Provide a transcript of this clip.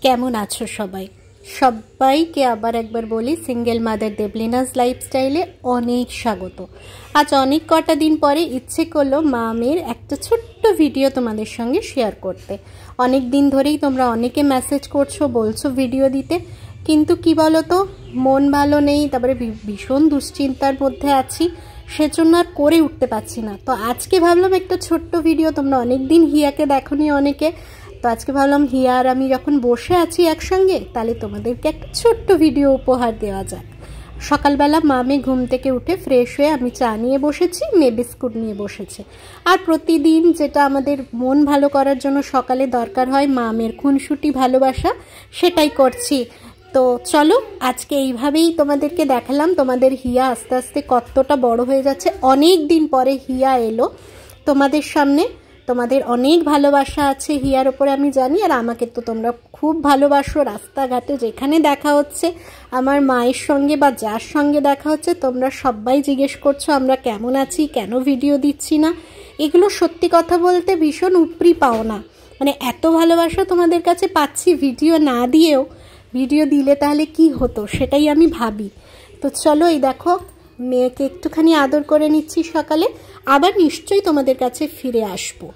কেমন আছো সবাই? সবাইকে আবার একবার বলি, সিঙ্গেল মাদার দেবলিনাস লাইফস্টাইলে অনেক স্বাগত। আজ অনেক কটা দিন পরে ইচ্ছে করলো মামের একটা ছোট্ট ভিডিও তোমাদের সঙ্গে শেয়ার করতে। অনেক দিন ধরেই তোমরা অনেকে মেসেজ করছো, বলছো ভিডিও দিতে, কিন্তু কি বলো তো, মন ভালো নেই, তারপরে ভীষণ দুশ্চিন্তার মধ্যে আছি, সেজন্য আর করে উঠতে পারছি না। তো আজকে ভাবলাম একটা ছোট্ট ভিডিও, তোমরা অনেক দিন হিয়াকে দেখোনি অনেকে, তো আজকে ভাবলাম হিয়া আর আমি যখন বসে আছি একসঙ্গে, তাহলে তোমাদেরকে একটা ছোট্ট ভিডিও উপহার দেওয়া যাক। সকালবেলা মামে ঘুম থেকে উঠে ফ্রেশ হয়ে আমি চা নিয়ে বসেছি, মেয়ে বিস্কুট নিয়ে বসেছে। আর প্রতিদিন যেটা আমাদের মন ভালো করার জন্য সকালে দরকার হয়, মামের খুনসুটি ভালোবাসা, সেটাই করছি। তো চলো আজকে এইভাবেই তোমাদেরকে দেখালাম তোমাদের হিয়া আস্তে আস্তে কতটা বড় হয়ে যাচ্ছে। অনেক দিন পরে হিয়া এলো তোমাদের সামনে। তোমাদের অনেক ভালোবাসা আছে হিয়ার ওপরে আমি জানি, আর আমাকে তো তোমরা খুব ভালোবাসো। রাস্তাঘাটে যেখানে দেখা হচ্ছে, আমার মায়ের সঙ্গে বা যার সঙ্গে দেখা হচ্ছে, তোমরা সবাই জিজ্ঞেস করছো আমরা কেমন আছি, কেন ভিডিও দিচ্ছি না। এগুলো সত্যি কথা বলতে ভীষণ উপরি পাওনা, মানে এত ভালোবাসা তোমাদের কাছে পাচ্ছি ভিডিও না দিয়েও। ভিডিও দিলে তাহলে কি হতো সেটাই আমি ভাবি। তো চলো, এই দেখো মেয়েকে একটুখানি আদর করে নিচ্ছি সকালে, আবার নিশ্চয়ই তোমাদের কাছে ফিরে আসবো।